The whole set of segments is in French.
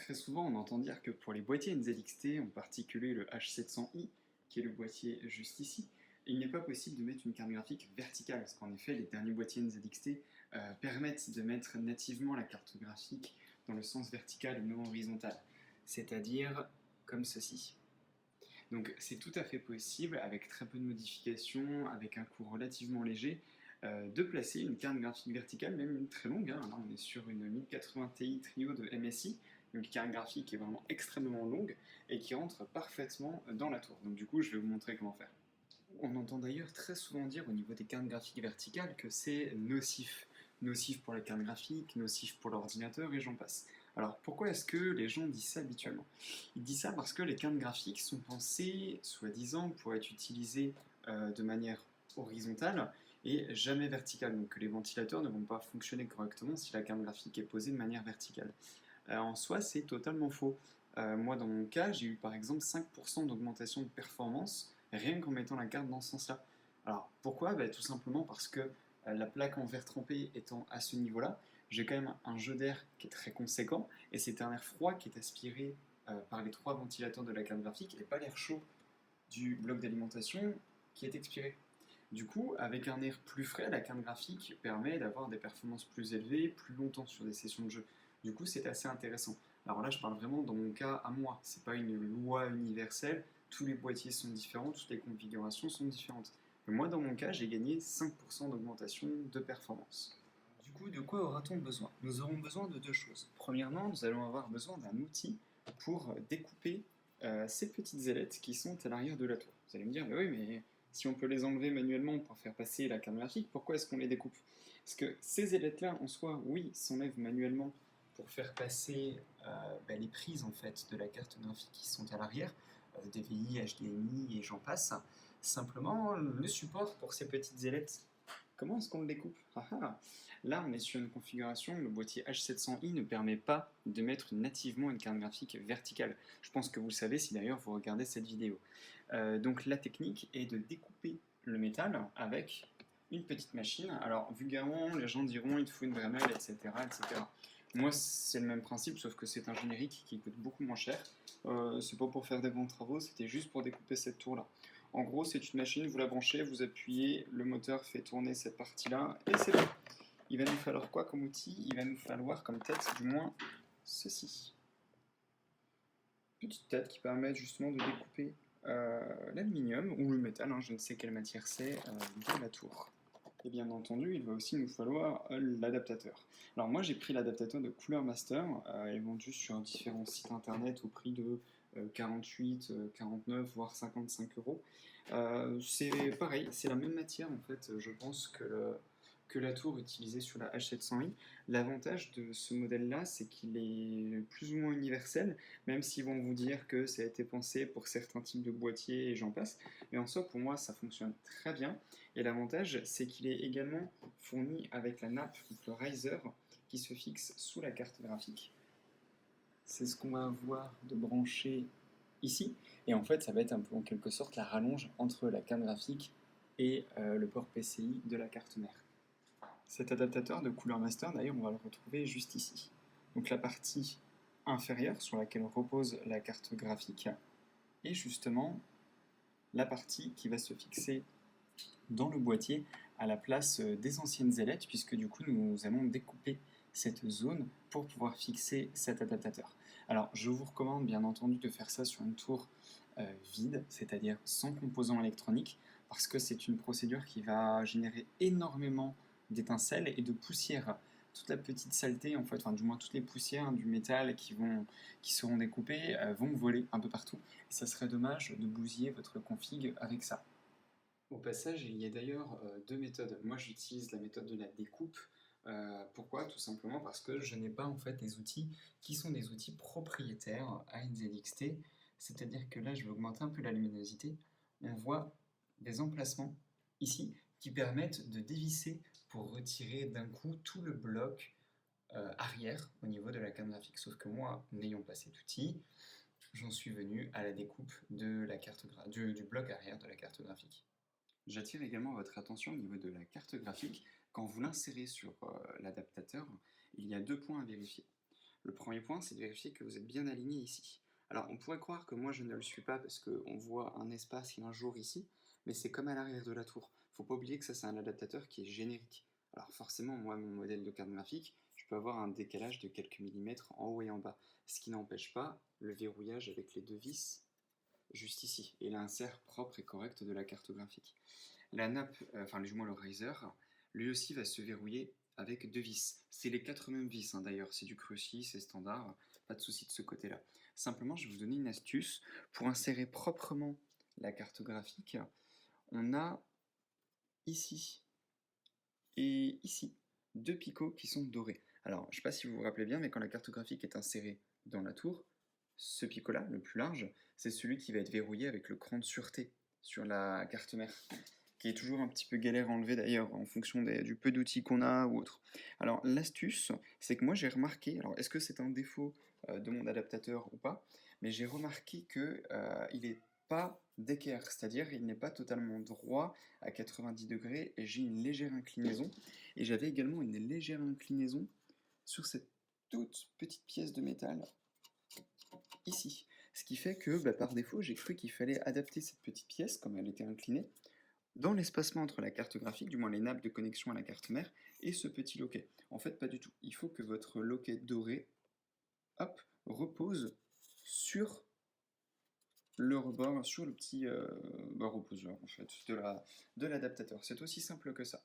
Très souvent, on entend dire que pour les boîtiers NZXT, en particulier le H700i, qui est le boîtier juste ici, il n'est pas possible de mettre une carte graphique verticale, parce qu'en effet, les derniers boîtiers NZXT permettent de mettre nativement la carte graphique dans le sens vertical et non horizontal, c'est-à-dire comme ceci. Donc c'est tout à fait possible, avec très peu de modifications, avec un coût relativement léger, de placer une carte graphique verticale, même une très longue, hein. Là on est sur une 1080 Ti Trio de MSI, une carte graphique qui est vraiment extrêmement longue et qui rentre parfaitement dans la tour. Donc du coup je vais vous montrer comment faire. On entend d'ailleurs très souvent dire au niveau des cartes graphiques verticales que c'est nocif. Nocif pour la carte graphique, nocif pour l'ordinateur et j'en passe. Alors pourquoi est-ce que les gens disent ça habituellement? Ils disent ça parce que les cartes graphiques sont pensées, soi-disant, pour être utilisées de manière horizontale et jamais verticale. Donc que les ventilateurs ne vont pas fonctionner correctement si la carte graphique est posée de manière verticale. En soi, c'est totalement faux. Moi, dans mon cas, j'ai eu par exemple 5% d'augmentation de performance rien qu'en mettant la carte dans ce sens-là. Alors pourquoi? Tout simplement parce que la plaque en verre trempé étant à ce niveau-là, j'ai quand même un jeu d'air qui est très conséquent et c'est un air froid qui est aspiré par les trois ventilateurs de la carte graphique et pas l'air chaud du bloc d'alimentation qui est expiré. Du coup, avec un air plus frais, la carte graphique permet d'avoir des performances plus élevées, plus longtemps sur des sessions de jeu. Du coup, c'est assez intéressant. Alors là, je parle vraiment dans mon cas à moi. C'est pas une loi universelle. Tous les boîtiers sont différents, toutes les configurations sont différentes. Mais moi, dans mon cas, j'ai gagné 5% d'augmentation de performance. Du coup, de quoi aura-t-on besoin? Nous aurons besoin de deux choses. Premièrement, nous allons avoir besoin d'un outil pour découper ces petites ailettes qui sont à l'arrière de la tour. Vous allez me dire, mais oui, mais si on peut les enlever manuellement pour faire passer la carte graphique, pourquoi est-ce qu'on les découpe? Parce que ces ailettes-là, en soi, oui, s'enlèvent manuellement pour faire passer les prises en fait de la carte graphique qui sont à l'arrière, DVI, HDMI et j'en passe. Simplement, le support pour ces petites ailettes, comment est-ce qu'on le découpe? Là, on est sur une configuration, le boîtier H700i ne permet pas de mettre nativement une carte graphique verticale. Je pense que vous le savez si d'ailleurs vous regardez cette vidéo. Donc la technique est de découper le métal avec une petite machine. Alors vulgairement, les gens diront il te faut une Dremel, etc., etc. Moi, c'est le même principe, sauf que c'est un générique qui coûte beaucoup moins cher. C'est pas pour faire des grands travaux, c'était juste pour découper cette tour-là. En gros, c'est une machine, vous la branchez, vous appuyez, le moteur fait tourner cette partie-là, et c'est bon. Il va nous falloir quoi comme outil? Il va nous falloir comme tête, du moins, ceci. Petite tête qui permet justement de découper l'aluminium ou le métal, hein, je ne sais quelle matière c'est, de la tour. Et bien entendu, il va aussi nous falloir l'adaptateur. Alors moi j'ai pris l'adaptateur de Cooler Master, il est vendu sur différents sites internet au prix de 48, 49, voire 55 euros. C'est pareil, c'est la même matière en fait, je pense que la tour utilisée sur la H700i. L'avantage de ce modèle-là, c'est qu'il est plus ou moins universel, même s'ils vont vous dire que ça a été pensé pour certains types de boîtiers et j'en passe. Mais en soi, pour moi, ça fonctionne très bien. Et l'avantage, c'est qu'il est également fourni avec la nappe, donc le riser, qui se fixe sous la carte graphique. C'est ce qu'on va avoir de branché ici. Et en fait, ça va être un peu en quelque sorte la rallonge entre la carte graphique et le port PCI de la carte mère. Cet adaptateur de Cooler Master, d'ailleurs, on va le retrouver juste ici. Donc la partie inférieure sur laquelle repose la carte graphique et justement la partie qui va se fixer dans le boîtier à la place des anciennes ailettes, puisque du coup nous allons découper cette zone pour pouvoir fixer cet adaptateur. Alors je vous recommande bien entendu de faire ça sur une tour vide, c'est-à-dire sans composants électroniques, parce que c'est une procédure qui va générer énormément d'étincelles et de poussière. Toute la petite saleté, en fait, enfin du moins toutes les poussières du métal qui seront découpées vont voler un peu partout. Et ça serait dommage de bousiller votre config avec ça. Au passage, il y a d'ailleurs deux méthodes. Moi, j'utilise la méthode de la découpe. Pourquoi? Tout simplement parce que je n'ai pas en fait des outils qui sont des outils propriétaires à NZXT. C'est-à-dire que là, je vais augmenter un peu la luminosité. On voit des emplacements ici qui permettent de dévisser pour retirer d'un coup tout le bloc arrière au niveau de la carte graphique. Sauf que moi, n'ayant pas cet outil, j'en suis venu à la découpe de la du bloc arrière de la carte graphique. J'attire également votre attention au niveau de la carte graphique. Quand vous l'insérez sur l'adaptateur, il y a deux points à vérifier. Le premier point, c'est de vérifier que vous êtes bien aligné ici. Alors, on pourrait croire que moi je ne le suis pas parce qu'on voit un espace et un jour ici, mais c'est comme à l'arrière de la tour. Faut pas oublier que ça, c'est un adaptateur qui est générique. Alors forcément, moi, mon modèle de carte graphique, je peux avoir un décalage de quelques millimètres en haut et en bas, ce qui n'empêche pas le verrouillage avec les deux vis juste ici, et l'insert propre et correct de la carte graphique. La nappe, enfin du moins le riser, lui aussi va se verrouiller avec deux vis. C'est les quatre mêmes vis d'ailleurs, c'est du Cruci, c'est standard, pas de souci de ce côté-là. Simplement, je vais vous donner une astuce pour insérer proprement la carte graphique. On a ici et ici deux picots qui sont dorés. Alors, je ne sais pas si vous vous rappelez bien, mais quand la carte graphique est insérée dans la tour, ce picot-là, le plus large, c'est celui qui va être verrouillé avec le cran de sûreté sur la carte mère, qui est toujours un petit peu galère à enlever d'ailleurs, en fonction du peu d'outils qu'on a ou autre. Alors l'astuce, c'est que moi j'ai remarqué, alors est-ce que c'est un défaut de mon adaptateur ou pas, mais j'ai remarqué que il n'est pas d'équerre, c'est-à-dire il n'est pas totalement droit à 90 degrés et j'ai une légère inclinaison. Et j'avais également une légère inclinaison sur cette toute petite pièce de métal ici. Ce qui fait que par défaut, j'ai cru qu'il fallait adapter cette petite pièce, comme elle était inclinée, dans l'espacement entre la carte graphique, du moins les nappes de connexion à la carte mère, et ce petit loquet. En fait, pas du tout. Il faut que votre loquet doré, hop, repose sur le rebord, sur le petit reposeur en fait, de l'adaptateur. C'est aussi simple que ça.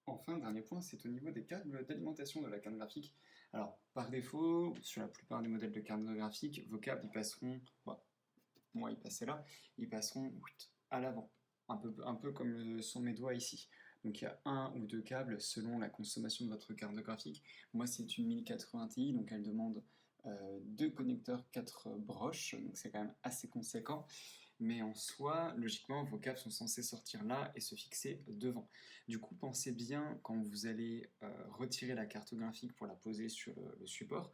Enfin, dernier point, c'est au niveau des câbles d'alimentation de la carte graphique. Alors, par défaut, sur la plupart des modèles de carte graphique, vos câbles, ils passeront, bon, moi ils passaient là, ils passeront à l'avant, un peu comme sont mes doigts ici. Donc il y a un ou deux câbles selon la consommation de votre carte graphique. Moi c'est une 1080 Ti, donc elle demande deux connecteurs 4 broches, donc c'est quand même assez conséquent. Mais en soi, logiquement, vos câbles sont censés sortir là et se fixer devant. Du coup, pensez bien quand vous allez retirer la carte graphique pour la poser sur le support,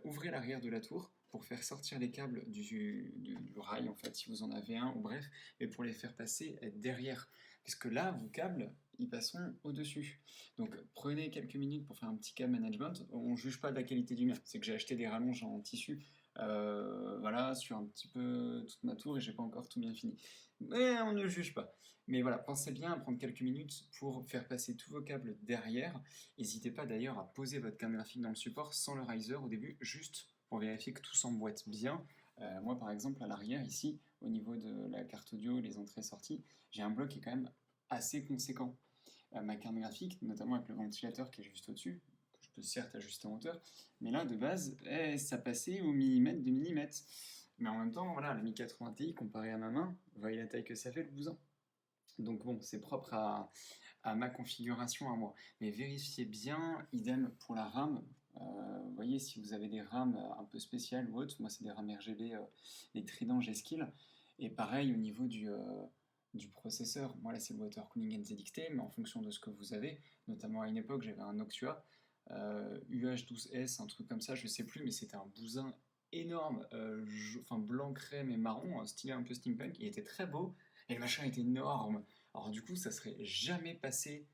ouvrez l'arrière de la tour pour faire sortir les câbles du rail, en fait, si vous en avez un, ou bref, et pour les faire passer derrière. Parce que là, vos câbles, ils passeront au-dessus. Donc prenez quelques minutes pour faire un petit câble management. On ne juge pas de la qualité du mien, c'est que j'ai acheté des rallonges en tissu, voilà, sur un petit peu toute ma tour et j'ai pas encore tout bien fini. Mais on ne juge pas. Mais voilà, pensez bien à prendre quelques minutes pour faire passer tous vos câbles derrière. N'hésitez pas d'ailleurs à poser votre carte graphique dans le support sans le riser au début, juste pour vérifier que tout s'emboîte bien. Moi par exemple à l'arrière ici, au niveau de la carte audio, les entrées-sorties, j'ai un bloc qui est quand même assez conséquent. Ma carte graphique, notamment avec le ventilateur qui est juste au-dessus, que je peux certes ajuster en hauteur, mais là de base, ça passait au millimètre de millimètre. Mais en même temps, voilà, la 1080 Ti comparé à ma main, vous voyez la taille que ça fait le bousin. Donc bon, c'est propre à ma configuration à moi. Mais vérifiez bien, idem pour la RAM. Vous voyez, si vous avez des RAM un peu spéciales ou autres, moi c'est des RAM RGB, les Trident G-Skill. Et pareil au niveau du processeur, moi là c'est le Water Cooling NZXT, mais en fonction de ce que vous avez, notamment à une époque j'avais un Noctua UH12S, un truc comme ça, je sais plus, mais c'était un bousin énorme, enfin blanc crème et marron, stylé un peu steampunk, il était très beau, et le machin était énorme. Alors du coup, ça serait jamais passé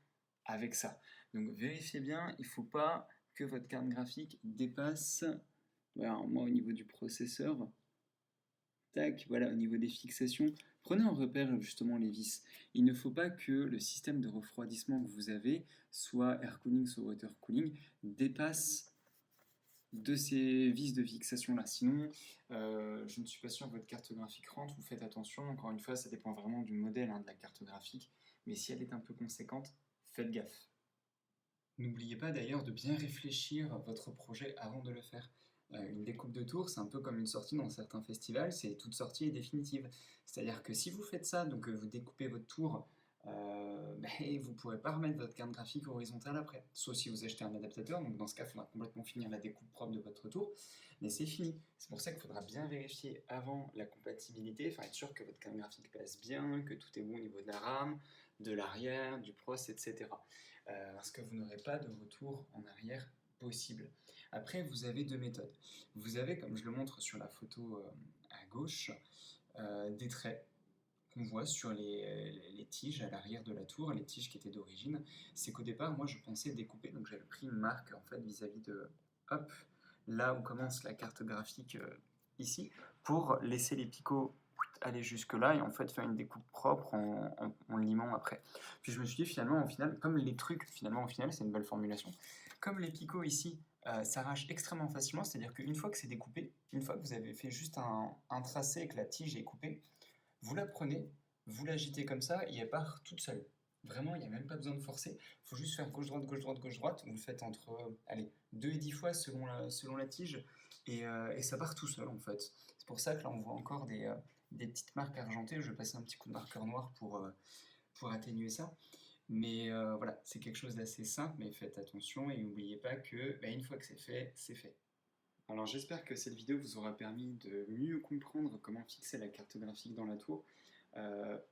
avec ça. Donc vérifiez bien, il ne faut pas que votre carte graphique dépasse, voilà, moi au niveau du processeur, tac, voilà, au niveau des fixations, prenez en repère justement les vis. Il ne faut pas que le système de refroidissement que vous avez, soit air cooling, soit water cooling, dépasse de ces vis de fixation là. Sinon, je ne suis pas sûr que votre carte graphique rentre, vous faites attention, encore une fois, ça dépend vraiment du modèle de la carte graphique, mais si elle est un peu conséquente, faites gaffe. N'oubliez pas d'ailleurs de bien réfléchir à votre projet avant de le faire. Une découpe de tour, c'est un peu comme une sortie dans certains festivals, c'est toute sortie est définitive. C'est-à-dire que si vous faites ça, donc vous découpez votre tour, vous ne pourrez pas remettre votre carte graphique horizontale après. Sauf si vous achetez un adaptateur, donc dans ce cas, il faudra complètement finir la découpe propre de votre tour, mais c'est fini. C'est pour ça qu'il faudra bien vérifier avant la compatibilité, enfin être sûr que votre carte graphique passe bien, que tout est bon au niveau de la RAM, de l'arrière, du pros, etc. Parce que vous n'aurez pas de retour en arrière possible. Après, vous avez deux méthodes. Vous avez, comme je le montre sur la photo à gauche, des traits qu'on voit sur les tiges à l'arrière de la tour, les tiges qui étaient d'origine. C'est qu'au départ, moi, je pensais découper, donc j'avais pris une marque en fait vis-à-vis de, hop, là où commence la carte graphique ici, pour laisser les picots aller jusque là et en fait faire une découpe propre en limant après. Puis je me suis dit finalement au final, comme les trucs finalement au final c'est une belle formulation, comme les picots ici s'arrachent extrêmement facilement, c'est-à-dire qu'une fois que c'est découpé, une fois que vous avez fait juste un tracé et que la tige est coupée, vous la prenez, vous l'agitez comme ça et elle part toute seule. Vraiment, il n'y a même pas besoin de forcer. Il faut juste faire gauche-droite, gauche-droite, gauche-droite. Vous le faites entre allez, 2 et 10 fois selon la tige et ça part tout seul en fait. C'est pour ça que là on voit encore des petites marques argentées. Je vais passer un petit coup de marqueur noir pour atténuer ça. Mais voilà, c'est quelque chose d'assez simple, mais faites attention et n'oubliez pas que une fois que c'est fait, c'est fait. Alors j'espère que cette vidéo vous aura permis de mieux comprendre comment fixer la carte graphique dans la tour.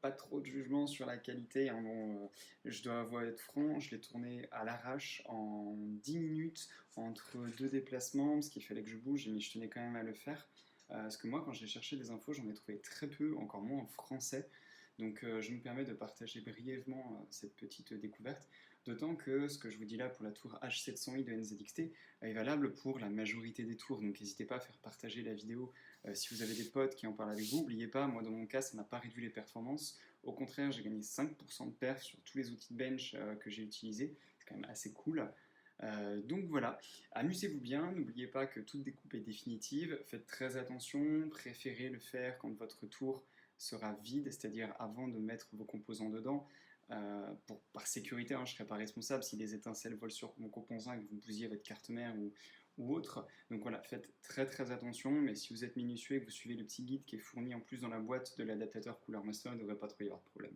Pas trop de jugement sur la qualité, hein, bon, je dois avouer être franc, je l'ai tourné à l'arrache en 10 minutes entre deux déplacements, parce qu'il fallait que je bouge, mais je tenais quand même à le faire. Parce que moi, quand j'ai cherché des infos, j'en ai trouvé très peu, encore moins en français. Donc je me permets de partager brièvement cette petite découverte. D'autant que ce que je vous dis là pour la tour H700i de NZXT est valable pour la majorité des tours. Donc n'hésitez pas à faire partager la vidéo si vous avez des potes qui en parlent avec vous. N'oubliez pas, moi dans mon cas, ça n'a pas réduit les performances. Au contraire, j'ai gagné 5% de perf sur tous les outils de bench que j'ai utilisés. C'est quand même assez cool. Donc voilà, amusez-vous bien, n'oubliez pas que toute découpe est définitive, faites très attention, préférez le faire quand votre tour sera vide, c'est-à-dire avant de mettre vos composants dedans. Par sécurité, hein, je ne serai pas responsable si des étincelles volent sur mon composant et que vous bousillez votre carte mère ou autre. Donc voilà, faites très très attention, mais si vous êtes minutieux et que vous suivez le petit guide qui est fourni en plus dans la boîte de l'adaptateur couleur master, il ne devrait pas trop y avoir de problème.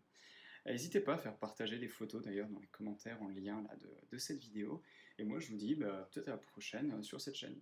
N'hésitez pas à faire partager des photos d'ailleurs dans les commentaires en lien là, de cette vidéo. Et moi je vous dis peut-être à la prochaine sur cette chaîne.